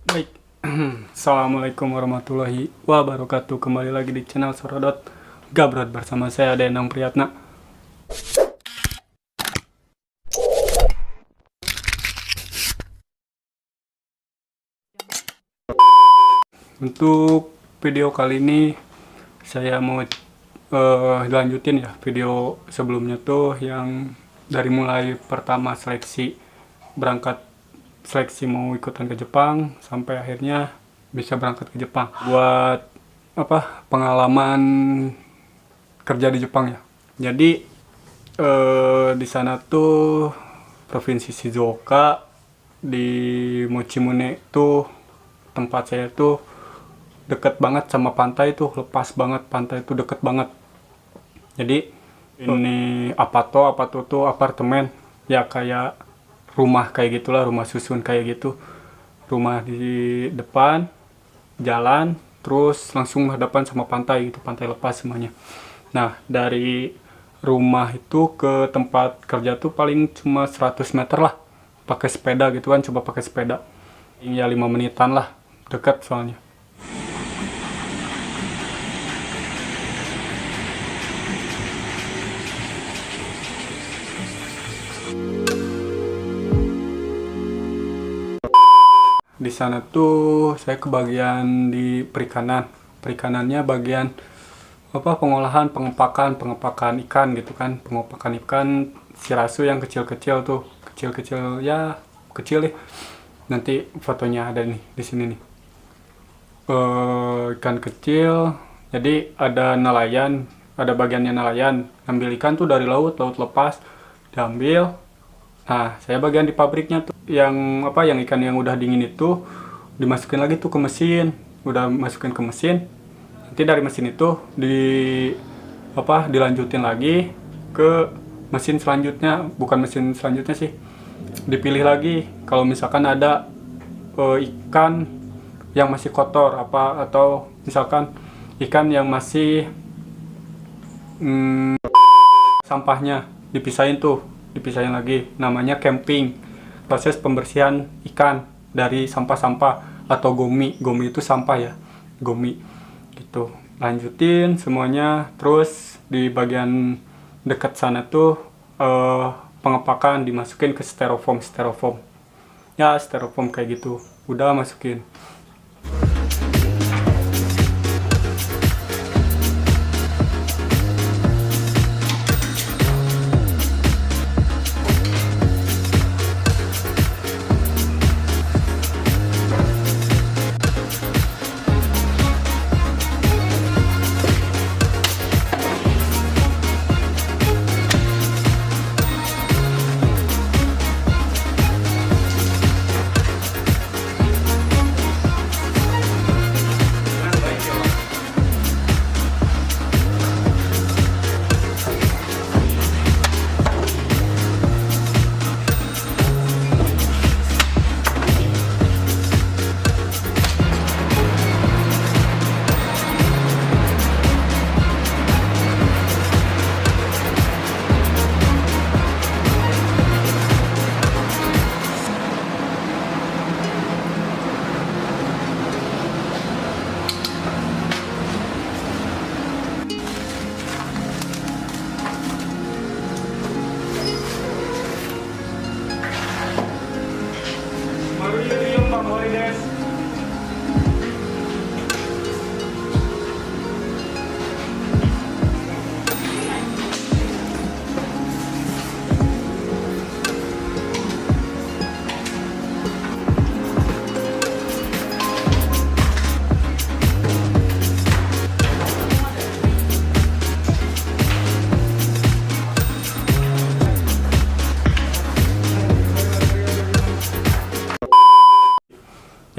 Baik, Assalamualaikum warahmatullahi wabarakatuh. Kembali lagi di channel Sorodot Gabrot bersama saya Denang Priyatna. Untuk video kali ini saya mau lanjutin ya video sebelumnya tuh yang dari mulai pertama berangkat seleksi mau ikutan ke Jepang sampai akhirnya bisa berangkat ke Jepang buat pengalaman kerja di Jepang ya. Jadi di sana tuh provinsi Shizuoka di Mochimune tuh tempat saya tuh deket banget sama pantai tuh, lepas banget, pantai tuh deket banget. Jadi ini apato tuh apartemen ya, kayak rumah kayak gitulah, rumah susun kayak gitu. Rumah di depan jalan terus langsung hadapan sama pantai gitu, pantai lepas semuanya. Nah, dari rumah itu ke tempat kerja tuh paling cuma 100 meter lah, pakai sepeda gitu kan, coba pakai sepeda ya 5 menitan lah, deket soalnya. Di sana tuh saya kebagian di perikanan. Perikanannya bagian pengolahan, pengepakan ikan gitu kan. Pengepakan ikan shirasu yang kecil-kecil tuh, kecil-kecil ya, kecil deh. Nanti fotonya ada nih di sini nih. Ikan kecil. Jadi ada nelayan, ada bagiannya nelayan. Ambil ikan tuh dari laut lepas, diambil. Nah, saya bagian di pabriknya tuh yang ikan yang udah dingin itu dimasukin lagi tuh ke mesin. Udah masukin ke mesin. Nanti dari mesin itu dilanjutin lagi ke mesin selanjutnya, bukan mesin selanjutnya sih. Dipilih lagi kalau misalkan ada ikan yang masih kotor atau misalkan ikan yang masih sampahnya dipisahin lagi, namanya camping, proses pembersihan ikan dari sampah-sampah atau gomi itu sampah ya, gomi gitu. Lanjutin semuanya, terus di bagian dekat sana tuh pengepakan, dimasukin ke styrofoam ya, styrofoam kayak gitu, udah masukin.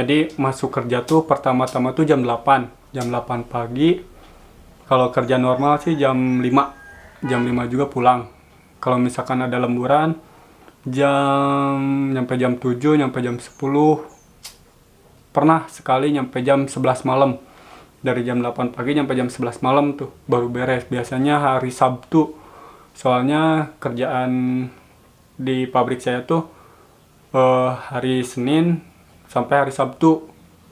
Jadi masuk kerja tuh pertama-tama tuh jam 8 pagi. Kalau kerja normal sih jam 5 juga pulang. Kalau misalkan ada lemburan nyampe jam 7, nyampe jam 10. Pernah sekali nyampe jam 11 malam. Dari jam 8 pagi nyampe jam 11 malam tuh baru beres. Biasanya hari Sabtu. Soalnya kerjaan di pabrik saya tuh hari Senin sampai hari Sabtu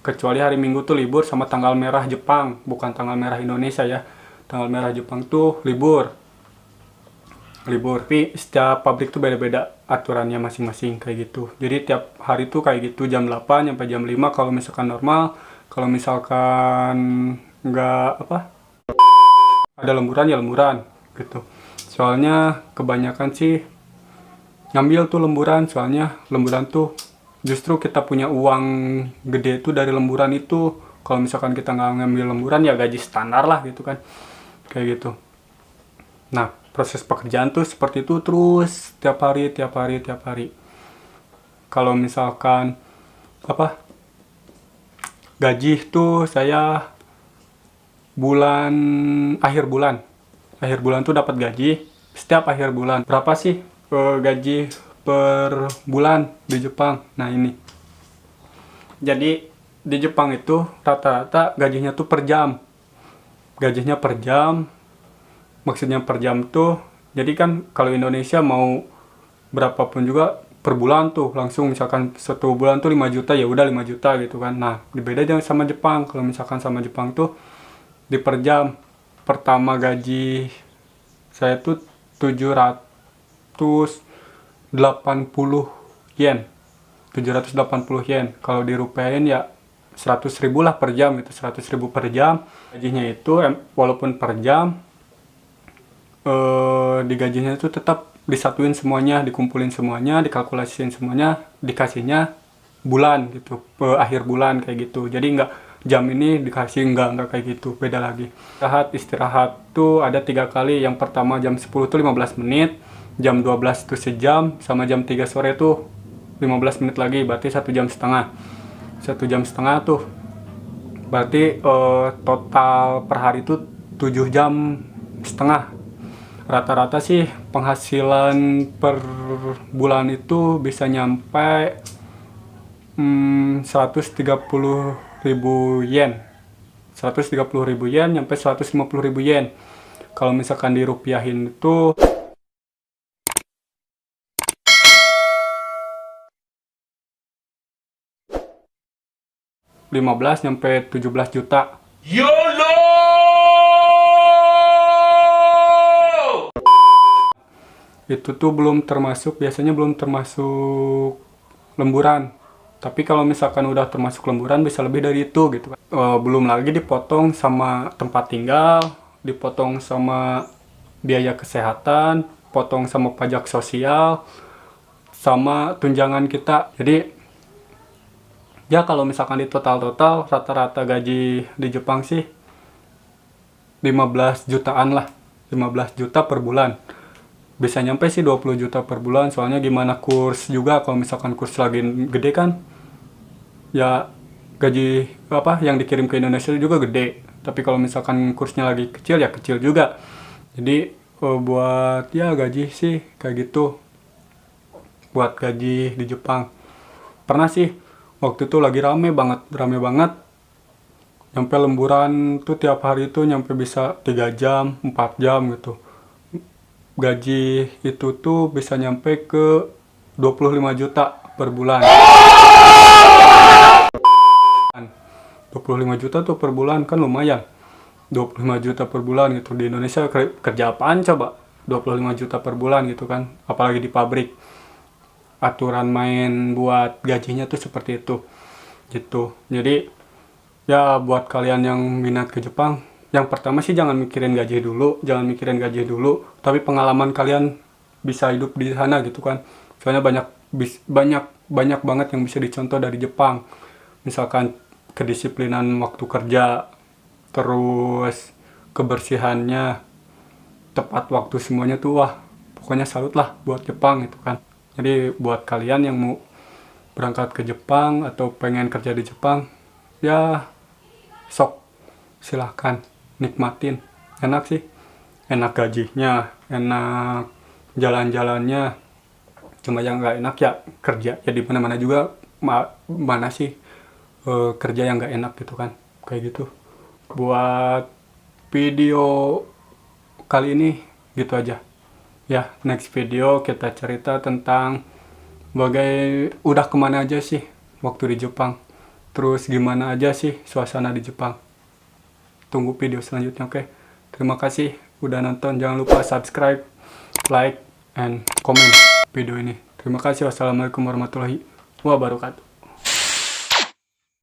kecuali hari Minggu tuh libur sama tanggal merah Jepang, bukan tanggal merah Indonesia ya. Tanggal merah Jepang tuh libur. Tapi setiap pabrik tuh beda-beda aturannya masing-masing kayak gitu. Jadi tiap hari tuh kayak gitu jam 8 sampai jam 5 kalau misalkan normal. Kalau misalkan nggak ada lemburan ya lemburan gitu. Soalnya kebanyakan sih ngambil tuh lemburan, soalnya lemburan tuh justru kita punya uang gede tuh dari lemburan itu. Kalau misalkan kita nggak ngambil lemburan ya gaji standar lah gitu kan, kayak gitu. Nah, proses pekerjaan tuh seperti itu terus tiap hari. Kalau misalkan gaji tuh saya akhir bulan tuh dapat gaji setiap akhir bulan. Berapa sih gaji per bulan di Jepang? Nah ini, jadi di Jepang itu rata-rata gajinya tuh per jam. Maksudnya per jam tuh, jadi kan kalau Indonesia mau berapapun juga per bulan tuh langsung, misalkan 1 bulan tuh 5 juta ya udah 5 juta gitu kan. Nah beda jangan sama Jepang. Kalau misalkan sama Jepang tuh di per jam. Pertama gaji saya tuh 780 yen. 780 yen. Kalau dirupiahin ya 100.000 lah per jam gitu. 100.000 per jam. Gajinya itu walaupun per jam, di gajinya itu tetap disatuin semuanya, dikumpulin semuanya, dikalkulasiin semuanya, dikasihnya bulan gitu, akhir bulan kayak gitu. Jadi nggak jam ini dikasih, nggak kayak gitu, beda lagi. Istirahat tuh ada 3 kali. Yang pertama jam 10 tuh 15 menit, jam 12 tuh sejam, sama jam 3 sore tuh 15 menit lagi, berarti 1,5 jam. 1,5 jam tuh berarti total per hari tuh 7,5 jam. Rata-rata sih penghasilan per bulan itu bisa nyampe 130.000 yen. 130.000 yen nyampe 150.000 yen. Kalau misalkan dirupiahin itu 15 nyampe 17 juta. YOLO! Itu tuh biasanya belum termasuk lemburan. Tapi kalau misalkan udah termasuk lemburan bisa lebih dari itu gitu kan. Belum lagi dipotong sama tempat tinggal, dipotong sama biaya kesehatan, potong sama pajak sosial, sama tunjangan kita. Jadi ya kalau misalkan di total rata-rata gaji di Jepang sih 15 jutaan lah. 15 juta per bulan. Bisa nyampe sih 20 juta per bulan, soalnya gimana kurs juga. Kalau misalkan kurs lagi gede kan ya gaji yang dikirim ke Indonesia juga gede. Tapi kalau misalkan kursnya lagi kecil ya kecil juga. Jadi buat ya gaji sih kayak gitu, buat gaji di Jepang. Pernah sih waktu itu lagi rame banget, nyampe lemburan tuh tiap hari tuh nyampe bisa 3 jam 4 jam gitu. Gaji itu tuh bisa nyampe ke 25 juta per bulan. 25 juta tuh per bulan kan lumayan. 25 juta per bulan gitu. Di Indonesia kerja apaan coba? 25 juta per bulan gitu kan. Apalagi di pabrik. Aturan main buat gajinya tuh seperti itu. Gitu. Jadi ya buat kalian yang minat ke Jepang, yang pertama sih jangan mikirin gaji dulu, tapi pengalaman kalian bisa hidup di sana gitu kan. Soalnya banyak banget yang bisa dicontoh dari Jepang. Misalkan kedisiplinan waktu kerja, terus kebersihannya, tepat waktu semuanya tuh wah, pokoknya salut lah buat Jepang gitu kan. Jadi buat kalian yang mau berangkat ke Jepang atau pengen kerja di Jepang, ya sok silahkan nikmatin. Enak sih, enak gajinya, enak jalan-jalannya. Cuma yang nggak enak ya kerja ya, di mana-mana juga mana sih kerja yang nggak enak gitu kan, kayak gitu. Buat video kali ini gitu aja ya. Next video kita cerita tentang udah kemana aja sih waktu di Jepang. terus gimana aja sih suasana di Jepang. Tunggu video selanjutnya, oke? Terima kasih udah nonton. Jangan lupa subscribe, like, and comment video ini. Terima kasih. Wassalamualaikum warahmatullahi wabarakatuh.